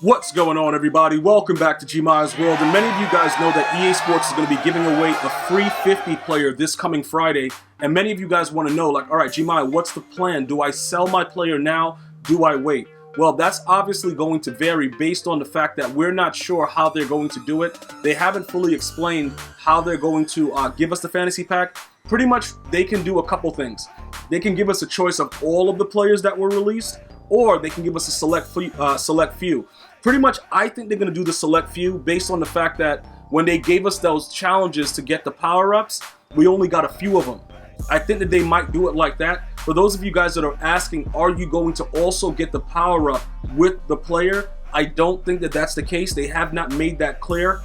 What's going on, everybody? Welcome back to GmiasWorld, and many of you guys know that EA Sports is going to be giving away a free 50 player this coming Friday, and many of you guys want to know, like, all right, Gmi, what's the plan? Do I sell my player now? Do I wait? Well, that's obviously going to vary based on the fact that we're not sure how they're going to do it. They haven't fully explained how they're going to give us the fantasy pack. Pretty much, they can do a couple things. They can give us a choice of all of the players that were released, or they can give us a select few. Pretty much, I think they're going to do the select few based on the fact that when they gave us those challenges to get the power-ups, we only got a few of them. I think that they might do it like that. For those of you guys that are asking, are you going to also get the power-up with the player? I don't think that that's the case. They have not made that clear.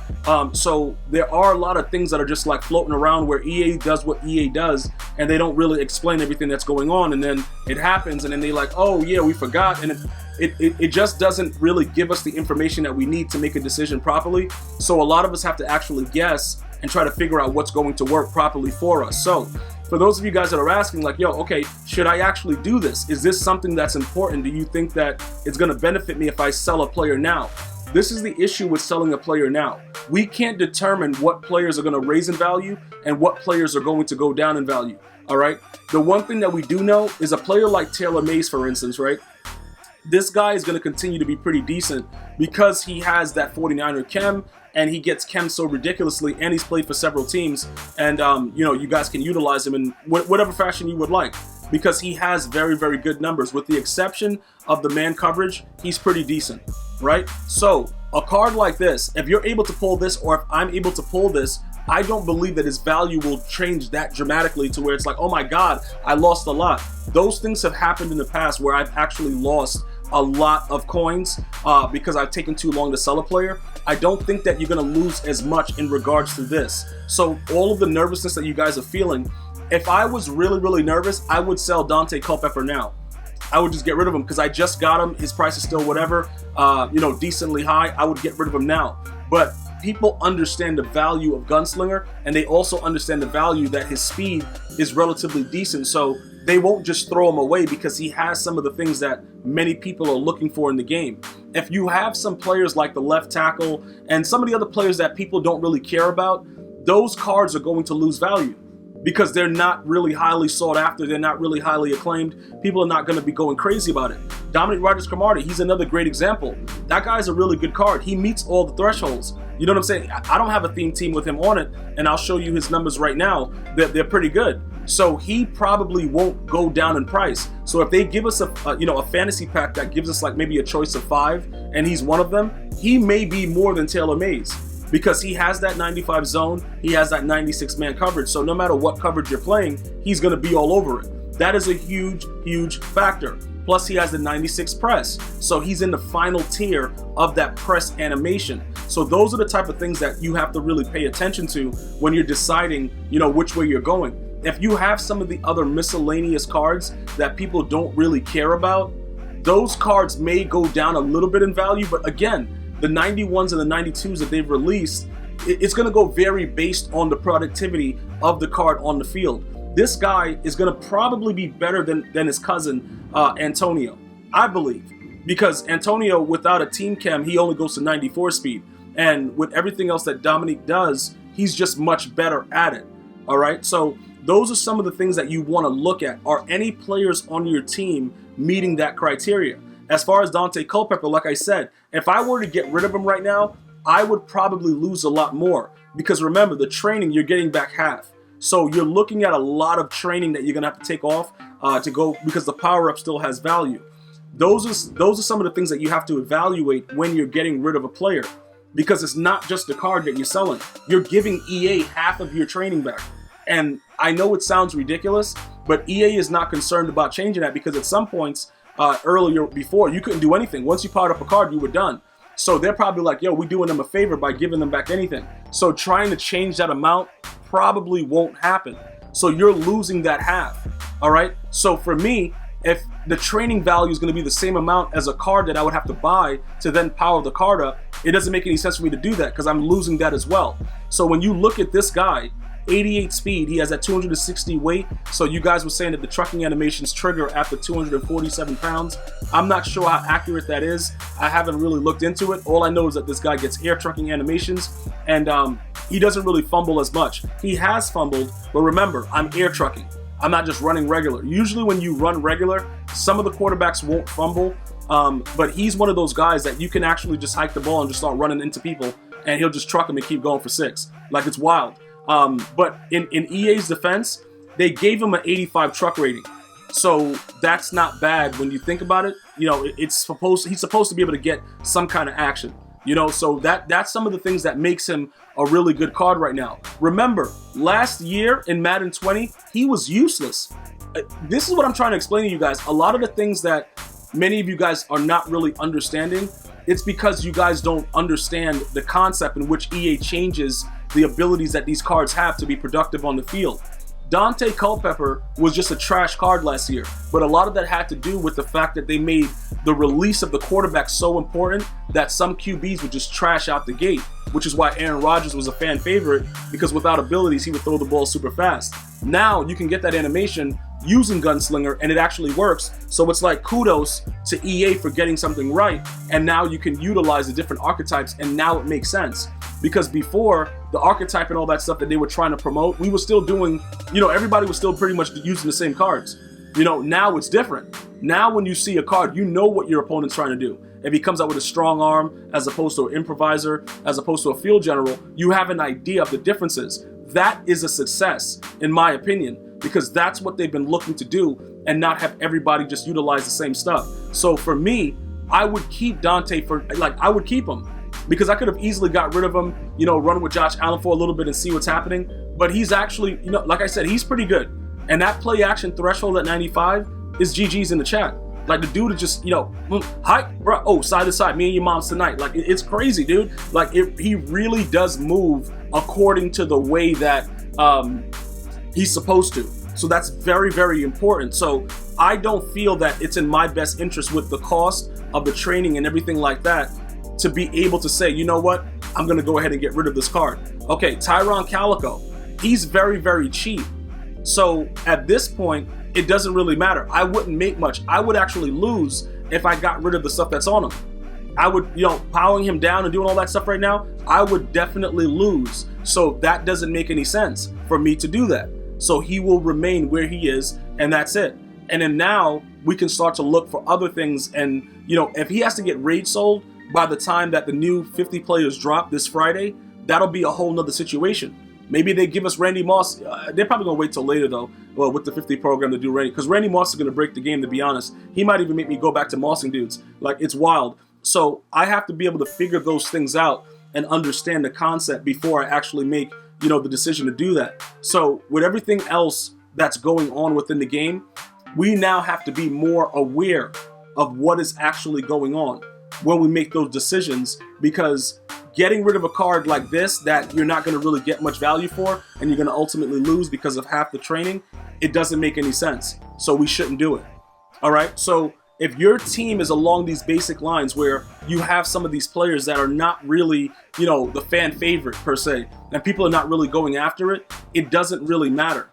So there are a lot of things that are just like floating around where EA does what EA does, and they don't really explain everything that's going on, and then it happens, and then they're like, oh yeah, we forgot, and it just doesn't really give us the information that we need to make a decision properly. So a lot of us have to actually guess and try to figure out what's going to work properly for us. So for those of you guys that are asking, like, yo, okay, should I actually do this? Is this something that's important? Do you think that it's going to benefit me if I sell a player now? This is the issue with selling a player now. We can't determine what players are going to raise in value and what players are going to go down in value, all right? The one thing that we do know is a player like Taylor Mays, for instance, right? This guy is going to continue to be pretty decent because he has that 49er chem, and he gets chem so ridiculously, and he's played for several teams, and you know, you guys can utilize him in whatever fashion you would like, because he has very, very good numbers. With the exception of the man coverage, he's pretty decent, right? So a card like this, if you're able to pull this, or if I'm able to pull this, I don't believe that his value will change that dramatically to where it's like, oh my God, I lost a lot. Those things have happened in the past where I've actually lost a lot of coins because I've taken too long to sell a player. I don't think that you're going to lose as much in regards to this. So all of the nervousness that you guys are feeling, if I was really, really nervous, I would sell Daunte Culpepper now. I would just get rid of him because I just got him. His price is still whatever, you know, decently high. I would get rid of him now. But people understand the value of Gunslinger, and they also understand the value that his speed is relatively decent. So they won't just throw him away because he has some of the things that many people are looking for in the game. If you have some players like the left tackle and some of the other players that people don't really care about, those cards are going to lose value because they're not really highly sought after. They're not really highly acclaimed. People are not going to be going crazy about it. Dominique Rodgers-Cromartie, he's another great example. That guy's a really good card. He meets all the thresholds. You know what I'm saying? I don't have a theme team with him on it, and I'll show you his numbers right now. They're pretty good. So he probably won't go down in price. So if they give us a fantasy pack that gives us like maybe a choice of 5, and he's one of them, he may be more than Taylor Mays because he has that 95 zone, he has that 96 man coverage. So no matter what coverage you're playing, he's going to be all over it. That is a huge, huge factor. Plus he has the 96 press. So he's in the final tier of that press animation. So those are the type of things that you have to really pay attention to when you're deciding, you know, which way you're going. If you have some of the other miscellaneous cards that people don't really care about, those cards may go down a little bit in value. But again, the 91s and the 92s that they've released, it's going to go vary based on the productivity of the card on the field. This guy is going to probably be better than his cousin, Antonio, I believe. Because Antonio, without a team chem, he only goes to 94 speed. And with everything else that Dominique does, he's just much better at it. All right? So those are some of the things that you want to look at. Are any players on your team meeting that criteria? As far as Daunte Culpepper, like I said, if I were to get rid of him right now, I would probably lose a lot more. Because remember, the training, you're getting back half. So you're looking at a lot of training that you're going to have to take off to go, because the power-up still has value. Those are some of the things that you have to evaluate when you're getting rid of a player. Because it's not just the card that you're selling. You're giving EA half of your training back. And I know it sounds ridiculous, but EA is not concerned about changing that, because at some points earlier before, you couldn't do anything. Once you powered up a card, you were done. So they're probably like, yo, we're doing them a favor by giving them back anything. So trying to change that amount probably won't happen. So you're losing that half, all right? So for me, if the training value is going to be the same amount as a card that I would have to buy to then power the card up, it doesn't make any sense for me to do that because I'm losing that as well. So when you look at this guy, 88 speed. He has that 260 weight. So you guys were saying that the trucking animations trigger after 247 pounds. I'm not sure how accurate that is. I haven't really looked into it. All I know is that this guy gets air trucking animations, and he doesn't really fumble as much. He has fumbled, but remember, I'm air trucking. I'm not just running regular. Usually when you run regular, some of the quarterbacks won't fumble, but he's one of those guys that you can actually just hike the ball and just start running into people, and he'll just truck them and keep going for 6. Like, it's wild. But in EA's defense, they gave him an 85 truck rating. So that's not bad when you think about it. You know, he's supposed to be able to get some kind of action. You know, so that's some of the things that makes him a really good card right now. Remember, last year in Madden 20, he was useless. This is what I'm trying to explain to you guys. A lot of the things that many of you guys are not really understanding, it's because you guys don't understand the concept in which EA changes the abilities that these cards have to be productive on the field. Daunte Culpepper was just a trash card last year, but a lot of that had to do with the fact that they made the release of the quarterback so important that some QBs would just trash out the gate, which is why Aaron Rodgers was a fan favorite, because without abilities, he would throw the ball super fast. Now you can get that animation using Gunslinger, and it actually works. So it's like kudos to EA for getting something right, and now you can utilize the different archetypes, and now it makes sense. Because before, the archetype and all that stuff that they were trying to promote, we were still doing, you know, everybody was still pretty much using the same cards. You know, now it's different. Now when you see a card, you know what your opponent's trying to do. If he comes out with a strong arm, as opposed to an improviser, as opposed to a field general, you have an idea of the differences. That is a success, in my opinion, because that's what they've been looking to do, and not have everybody just utilize the same stuff. So for me, I would keep Daunte I would keep him. Because I could have easily got rid of him, you know, run with Josh Allen for a little bit and see what's happening. But he's actually, you know, like I said, he's pretty good. And that play action threshold at 95 is GG's in the chat. Like, the dude is just, you know, hi, bro, oh, side to side, me and your moms tonight. Like, it's crazy, dude. Like, he really does move according to the way that he's supposed to. So that's very, very important. So I don't feel that it's in my best interest with the cost of the training and everything like that to be able to say, you know what, I'm going to go ahead and get rid of this card. Okay, Tyrone Calico, he's very, very cheap. So at this point, it doesn't really matter. I wouldn't make much. I would actually lose if I got rid of the stuff that's on him. I would, you know, powering him down and doing all that stuff right now, I would definitely lose. So that doesn't make any sense for me to do that. So he will remain where he is, and that's it. And then now we can start to look for other things. And, you know, if he has to get raid sold by the time that the new 50 players drop this Friday, that'll be a whole nother situation. Maybe they give us Randy Moss. They're probably going to wait till later, though, well, with the 50 program to do Randy. Because Randy Moss is going to break the game, to be honest. He might even make me go back to mossing dudes. Like, it's wild. So I have to be able to figure those things out and understand the concept before I actually make, you know, the decision to do that. So with everything else that's going on within the game, we now have to be more aware of what is actually going on when we make those decisions, because getting rid of a card like this that you're not going to really get much value for, and you're going to ultimately lose because of half the training, it doesn't make any sense. So we shouldn't do it. All right. So if your team is along these basic lines where you have some of these players that are not really, you know, the fan favorite per se, and people are not really going after it, it doesn't really matter.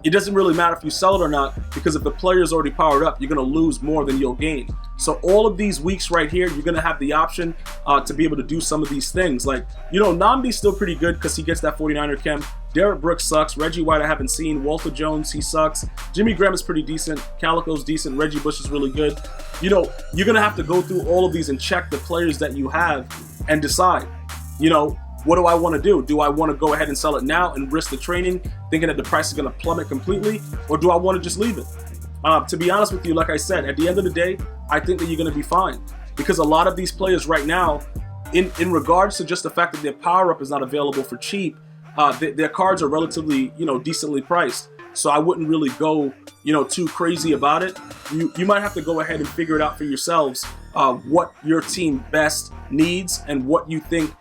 It doesn't really matter if you sell it or not, because if the player is already powered up, you're going to lose more than you'll gain. So all of these weeks right here, you're going to have the option to be able to do some of these things. Like, you know, Nnamdi's still pretty good because he gets that 49er chem. Derek Brooks sucks. Reggie White I haven't seen. Walter Jones, he sucks. Jimmy Graham is pretty decent. Calico's decent. Reggie Bush is really good. You know, you're going to have to go through all of these and check the players that you have and decide, you know, what do I want to do? Do I want to go ahead and sell it now and risk the training, thinking that the price is going to plummet completely? Or do I want to just leave it? To be honest with you, like I said, at the end of the day, I think that you're going to be fine. Because a lot of these players right now, in regards to just the fact that their power-up is not available for cheap, their cards are relatively, you know, decently priced. So I wouldn't really go, you know, too crazy about it. You might have to go ahead and figure it out for yourselves, what your team best needs and what you think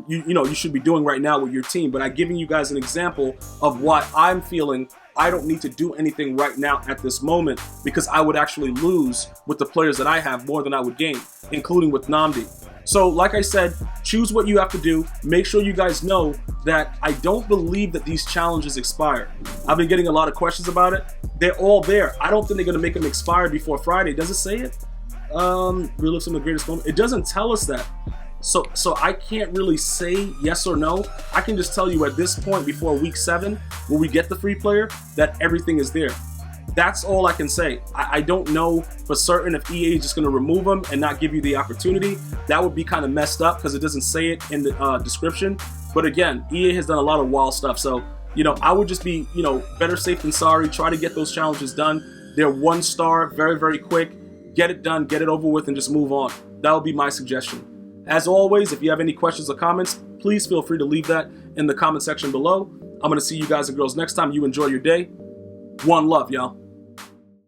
you should be doing right now with your team. But I'm giving you guys an example of why I'm feeling I don't need to do anything right now at this moment, because I would actually lose with the players that I have more than I would gain, including with Nnamdi. So like I said, choose what you have to do. Make sure you guys know that I don't believe that these challenges expire. I've been getting a lot of questions about it. They're all there. I don't think they're gonna make them expire before Friday. Does it say it? Relive some of the greatest moments. It doesn't tell us that. So I can't really say yes or no. I can just tell you at this point before week 7, when we get the free player, that everything is there. That's all I can say. I don't know for certain if EA is just going to remove them and not give you the opportunity. That would be kind of messed up because it doesn't say it in the description. But again, EA has done a lot of wild stuff. So, I would just be, better safe than sorry. Try to get those challenges done. They're 1 star, very, very quick. Get it done, get it over with, and just move on. That would be my suggestion. As always, if you have any questions or comments, please feel free to leave that in the comment section below. I'm going to see you guys and girls next time. You enjoy your day. One love, y'all.